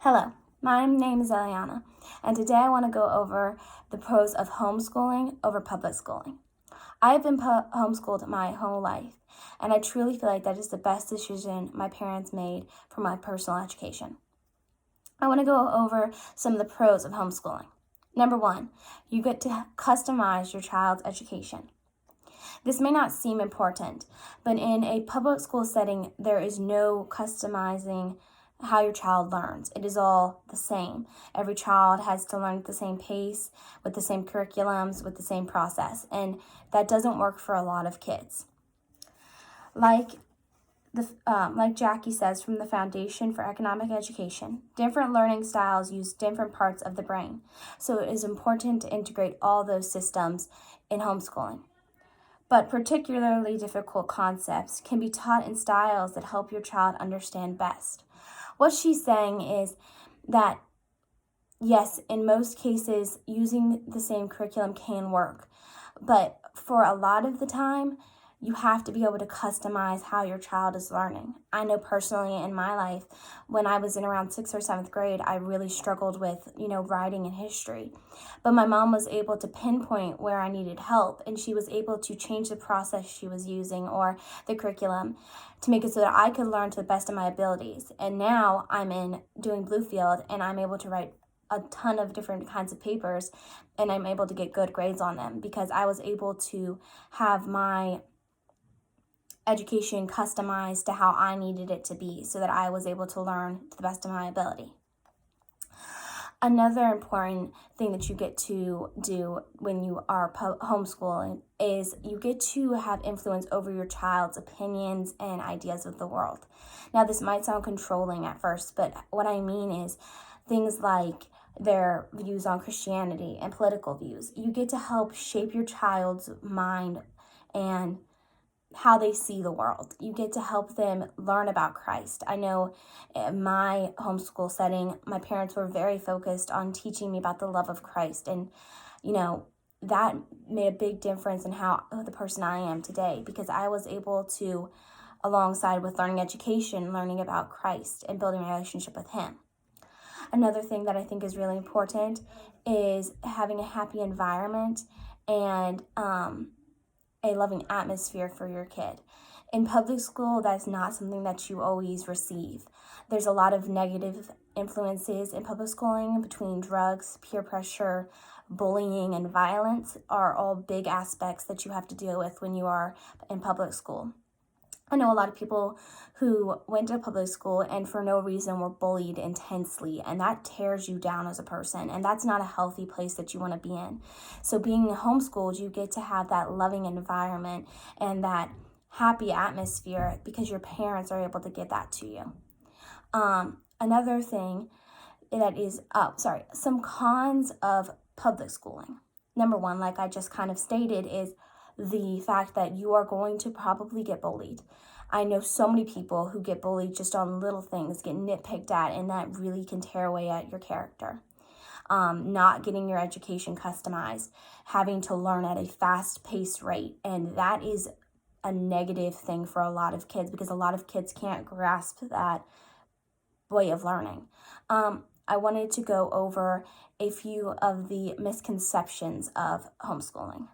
Hello, my name is Eliana, and today I want to go over the pros of homeschooling over public schooling. I have been homeschooled my whole life, and I truly feel like that is the best decision my parents made for my personal education. I want to go over some of the pros of homeschooling. Number one, you get to customize your child's education. This may not seem important, but in a public school setting, there is no customizing how your child learns. It is all the same. Every child has to learn at the same pace, with the same curriculums, with the same process, and that doesn't work for a lot of kids. Like Jackie says from the Foundation for Economic Education, different learning styles use different parts of the brain, so it is important to integrate all those systems in homeschooling. But particularly difficult concepts can be taught in styles that help your child understand best. What she's saying is that, yes, in most cases, using the same curriculum can work, but for a lot of the time, you have to be able to customize how your child is learning. I know personally in my life, when I was in around 6th or 7th grade, I really struggled with, writing and history. But my mom was able to pinpoint where I needed help, and she was able to change the process she was using or the curriculum to make it so that I could learn to the best of my abilities. And now I'm doing Bluefield, and I'm able to write a ton of different kinds of papers, and I'm able to get good grades on them because I was able to have my education customized to how I needed it to be so that I was able to learn to the best of my ability. Another important thing that you get to do when you are homeschooling is you get to have influence over your child's opinions and ideas of the world. Now, this might sound controlling at first, but what I mean is things like their views on Christianity and political views. You get to help shape your child's mind and how they see the world. You get to help them learn about Christ. I know in my homeschool setting, my parents were very focused on teaching me about the love of Christ. And, that made a big difference in how the person I am today, because I was able to, alongside with learning education, learning about Christ and building a relationship with Him. Another thing that I think is really important is having a happy environment and a loving atmosphere for your kid. In public school, that's not something that you always receive. There's a lot of negative influences in public schooling between drugs, peer pressure, bullying, and violence are all big aspects that you have to deal with when you are in public school. I know a lot of people who went to public school and for no reason were bullied intensely, and that tears you down as a person, and that's not a healthy place that you want to be in. So being homeschooled, you get to have that loving environment and that happy atmosphere because your parents are able to give that to you. Another thing that is, some cons of public schooling. Number one, like I just kind of stated, is the fact that you are going to probably get bullied. I know so many people who get bullied just on little things, get nitpicked at, and that really can tear away at your character. Not getting your education customized, having to learn at a fast-paced rate, and that is a negative thing for a lot of kids because a lot of kids can't grasp that way of learning. I wanted to go over a few of the misconceptions of homeschooling.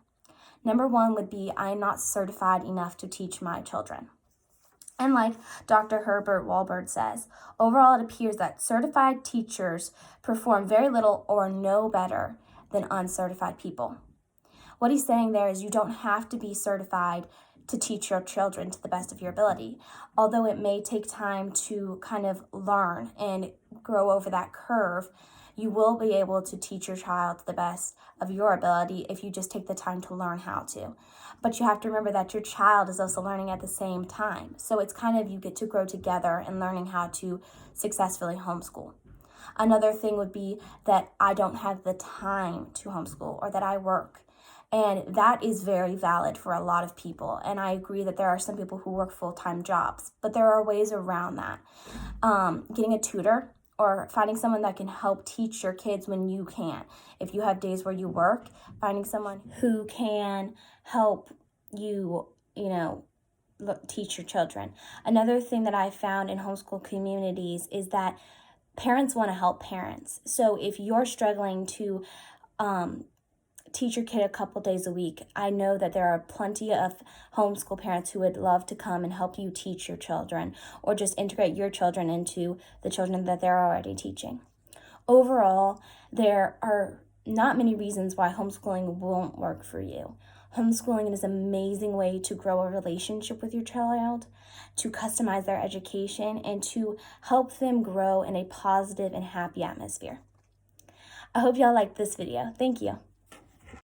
Number one would be, I'm not certified enough to teach my children. And like Dr. Herbert Walbert says, overall it appears that certified teachers perform very little or no better than uncertified people. What he's saying there is you don't have to be certified to teach your children to the best of your ability. Although it may take time to kind of learn and grow over that curve, you will be able to teach your child to the best of your ability if you just take the time to learn how to. But you have to remember that your child is also learning at the same time. So it's kind of you get to grow together in learning how to successfully homeschool. Another thing would be that I don't have the time to homeschool or that I work. And that is very valid for a lot of people. And I agree that there are some people who work full-time jobs, but there are ways around that. Getting a tutor or finding someone that can help teach your kids when you can't. If you have days where you work, finding someone who can help you, teach your children. Another thing that I found in homeschool communities is that parents want to help parents. So if you're struggling to teach your kid a couple days a week, I know that there are plenty of homeschool parents who would love to come and help you teach your children, or just integrate your children into the children that they're already teaching. Overall, there are not many reasons why homeschooling won't work for you. Homeschooling is an amazing way to grow a relationship with your child, to customize their education, and to help them grow in a positive and happy atmosphere. I hope y'all liked this video. Thank you.